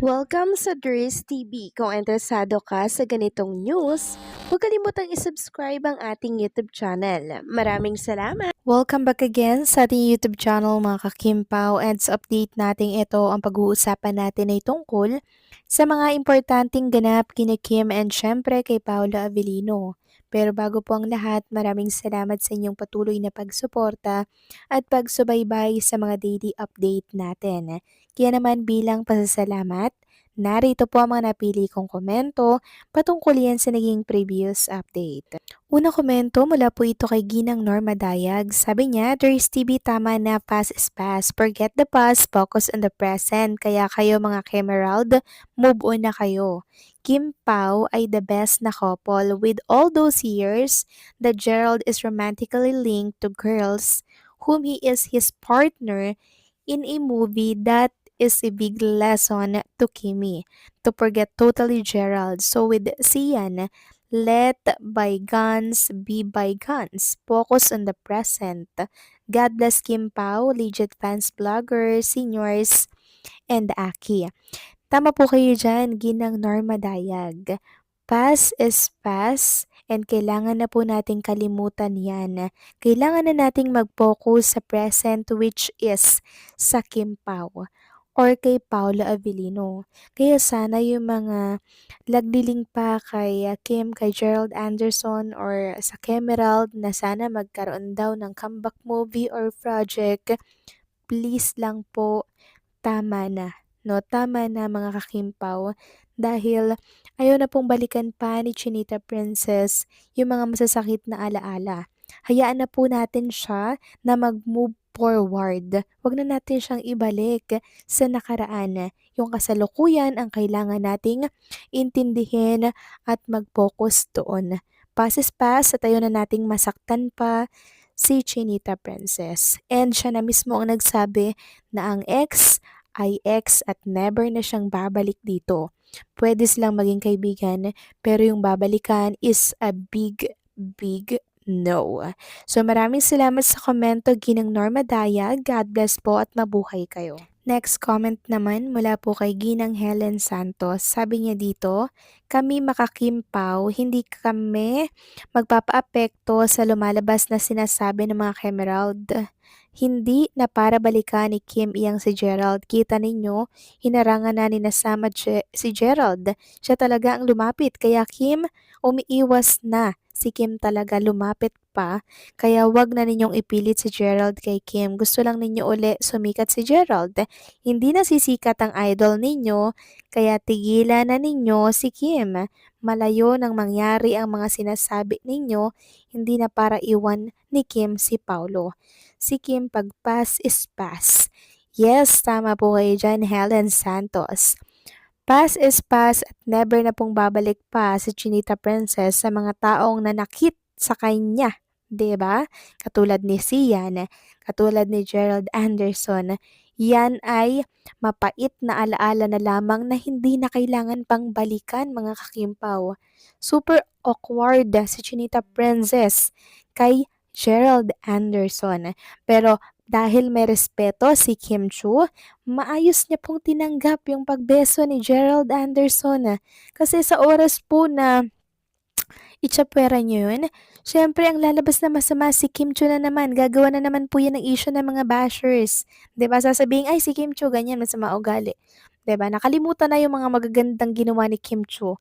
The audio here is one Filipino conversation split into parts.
Welcome sa Dries TV. Kung interesado ka sa ganitong news, huwag kalimutang isubscribe ang ating YouTube channel. Maraming salamat! Welcome back again sa ating YouTube channel mga kakimpaw, and sa update natin ito ang pag-uusapan natin ay tungkol sa mga importanteng ganap kina Kim and syempre kay Paula Avellino. Pero bago po ang lahat, maraming salamat sa inyong patuloy na pagsuporta at pagsubaybay sa mga daily update natin. Kaya naman bilang pasasalamat, narito po ang mga napili kong komento patungkol yan sa naging previous update. Una komento mula po ito kay Ginang Norma Dayag. Sabi niya, There's TV tama na, past is past. Forget the past, focus on the present. Kaya kayo mga Kemerald, move on na kayo. Kim Pao ay the best na couple. With all those years that Gerald is romantically linked to girls whom he is his partner in a movie, that is a big lesson to Kimi to forget totally Gerald. So with Sian, let bygones be bygones. Focus on the present. God bless Kim Pao, legit fans, bloggers, seniors, and Aki. Tama po kayo dyan, Ginang Norma Dayag. Past is past and kailangan na po nating kalimutan yan. Kailangan na nating mag-focus sa present, which is sa Kim Pao or kay Paula Avellino. Kaya sana yung mga lagdiling pa kay Kim, kay Gerald Anderson or sa Kemerald na sana magkaroon daw ng comeback movie or project, please lang po, tama na. No, tama na mga kakimpaw, dahil ayaw na pong balikan pa ni Chinita Princess yung mga masasakit na alaala. Hayaan na po natin siya na mag-move forward. Huwag na natin siyang ibalik sa nakaraan. Yung kasalukuyan ang kailangan nating intindihin at mag-focus doon. Past is past at ayaw na nating masaktan pa si Chinita Princess. And siya na mismo ang nagsabi na ang ex ay ex at never na siyang babalik dito. Pwede silang maging kaibigan, pero yung babalikan is a big, big no. So maraming salamat sa komento, Ginang Norma Daya. God bless po at mabuhay kayo. Next comment naman mula po kay Ginang Helen Santos. Sabi niya dito, kami makakimpaw, hindi kami magpapaapekto sa lumalabas na sinasabi ng mga Kemerald. Hindi na para balikan ni Kim iyang si Gerald. Kita ninyo, hinarangan na ni Nasama si Gerald. Siya talaga ang lumapit. Kaya Kim, umiiwas na. Si Kim talaga lumapit pa. Kaya wag na ninyong ipilit si Gerald kay Kim. Gusto lang ninyo uli sumikat si Gerald. Hindi na sisikat ang idol ninyo. Kaya tigilan na ninyo si Kim. Malayo nang mangyari ang mga sinasabi ninyo. Hindi na para iwan ni Kim si Paulo. Si Kim pag pass is pass. Yes, tama po kayo dyan, Helen Santos. Pass is pass at never na pong babalik pa si Chinita Princess sa mga taong nanakit sa kanya. 'Di ba? Katulad ni Sian, katulad ni Gerald Anderson. Yan ay mapait na alaala na lamang na hindi na kailangan pang balikan mga kakimpaw. Super awkward si Chinita Princess kay Gerald Anderson. Pero dahil may respeto si Kim Chu, maayos niya pong tinanggap yung pagbeso ni Gerald Anderson. Kasi sa oras po na itsapwera niyo yun, syempre ang lalabas na masama si Kim Chu na naman. Gagawa na naman po yan ng issue ng mga bashers. 'Di ba? Sasabihin, ay si Kim Chu ganyan, masama ugali. 'Di ba? Nakalimutan na yung mga magagandang ginawa ni Kim Chu.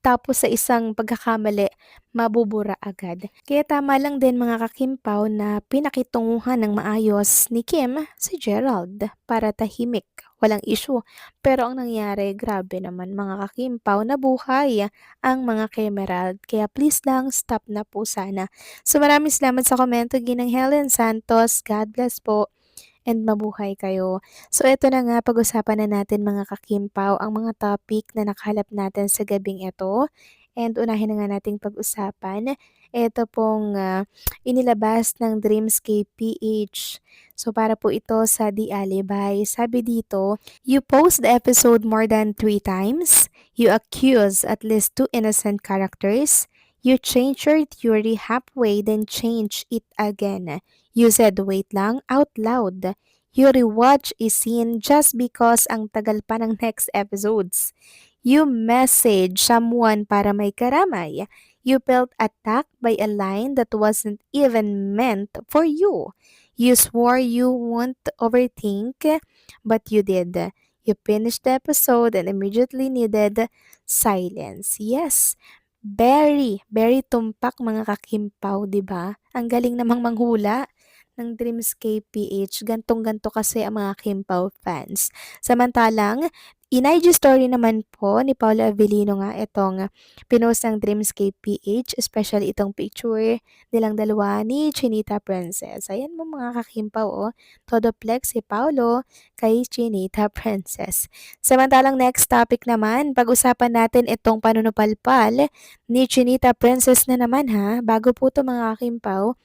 Tapos sa isang pagkakamali, mabubura agad. Kaya tama lang din mga kakimpaw na pinakitunguhan ng maayos ni Kim si Gerald para tahimik, walang issue. Pero ang nangyari, grabe naman mga kakimpaw, nabuhay ang mga Kemerald. Kaya please lang, stop na po sana. So maraming salamat sa komento, Ginang Helen Santos. God bless po and mabuhay kayo. So ito na nga, pag-usapan na natin mga kakimpaw ang mga topic na nakahalap natin sa gabing ito. And unahin na nga nating pag-usapan, ito pong inilabas ng Dreamscape PH. So para po ito sa The Alibay. Sabi dito, you post the episode more than 3 times. You accuse at least 2 innocent characters. You change your theory halfway then change it again. You said wait lang out loud. You rewatch a scene just because ang tagal pa ng next episodes. You message someone para may karamay. You felt attacked by a line that wasn't even meant for you. You swore you won't overthink, but you did. You finished the episode and immediately needed silence. Yes, very tumpak mga kakimpaw, 'di ba? Ang galing namang manghula ng Dreamscape PH. Gantong-ganto kasi ang mga Kimpaw fans. Samantalang, in IG story naman po ni Paula Avellino nga itong pinost ng Dreamscape PH, especially itong picture nilang dalawa ni Chinita Princess. Ayan mo mga kakimpaw, oh. Todo flex si Paulo kay Chinita Princess. Samantalang next topic naman, pag-usapan natin itong panunupalpal ni Chinita Princess na naman ha. Bago po to mga kakimpaw,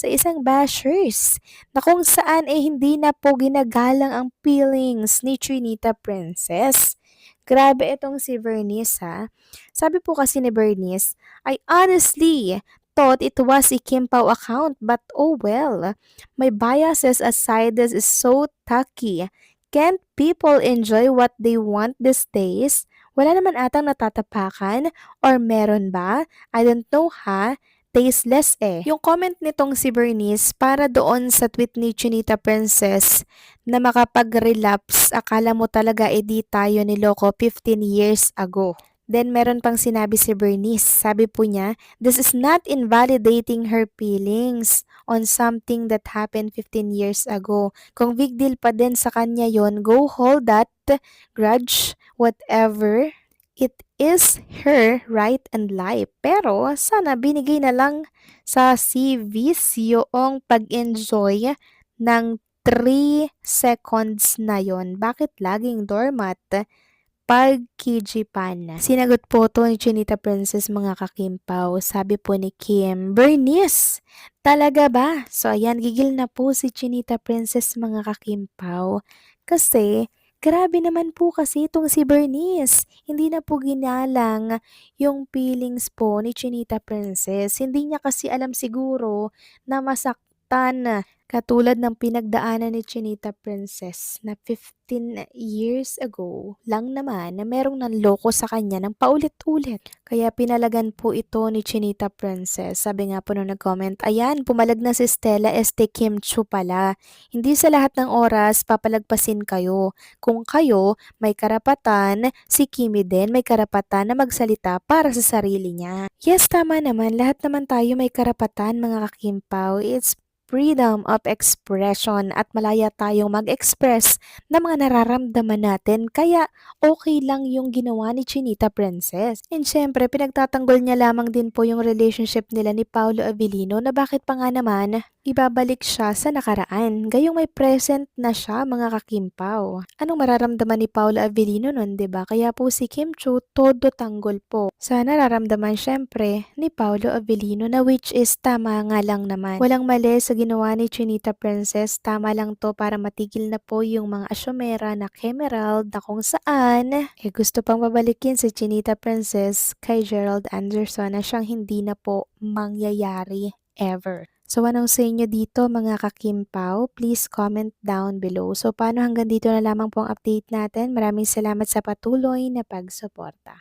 sa isang bashers na kung saan hindi na po ginagalang ang feelings ni Trinita Princess. Grabe itong si Bernice ha. Sabi po kasi ni Bernice, I honestly thought it was a Kim Pao account but oh well. My biases aside, this is so tacky. Can't people enjoy what they want these days? Wala naman atang natatapakan or meron ba? I don't know ha. Tasteless eh. Yung comment nitong si Bernice para doon sa tweet ni Chinita Princess na makapag-relapse, akala mo talaga di tayo niloko 15 years ago. Then meron pang sinabi si Bernice, sabi po niya, this is not invalidating her feelings on something that happened 15 years ago. Kung big deal pa din sa kanya yon, go hold that grudge, whatever. It is her right and life. Pero sana binigay na lang sa si Viz yung pag-enjoy ng 3 seconds na yon. Bakit laging doormat pag kijipan? Sinagot po to ni Chinita Princess mga kakimpaw. Sabi po ni Kim, Bernice, talaga ba? So ayan, gigil na po si Chinita Princess mga kakimpaw. Kasi grabe naman po kasi itong si Bernice. Hindi na po ginalang yung feelings po ni Chinita Princess. Hindi niya kasi alam siguro na masaktan. Katulad ng pinagdaanan ni Chinita Princess na 15 years ago lang naman na merong nanloko sa kanya ng paulit-ulit. Kaya pinalagan po ito ni Chinita Princess. Sabi nga po nung nag-comment, ayan, pumalag na si Stella Kim Chu pala. Hindi sa lahat ng oras papalagpasin kayo. Kung kayo may karapatan, si Kimi din may karapatan na magsalita para sa sarili niya. Yes, tama naman. Lahat naman tayo may karapatan mga kakimpaw. It's freedom of expression at malaya tayong mag-express ng mga nararamdaman natin kaya okay lang yung ginawa ni Chinita Princess. And syempre, pinagtatanggol niya lamang din po yung relationship nila ni Paolo Avellino na bakit pa nga naman ibabalik siya sa nakaraan. Gayong may present na siya mga kakimpaw. Anong mararamdaman ni Paolo Avellino nun, 'di ba? Kaya po si Kim Chu todo tanggol po. Sa nararamdaman syempre ni Paolo Avellino na which is tama nga lang naman. Walang mali sa ginawa ni Chinita Princess, tama lang to para matigil na po yung mga asyomera na Kemerald na kung saan gusto pang babalikin si Chinita Princess kay Gerald Anderson na siyang hindi na po mangyayari ever. So anong sa inyo dito mga kakimpaw? Please comment down below. So paano hanggang dito na lamang po ang update natin. Maraming salamat sa patuloy na pagsuporta.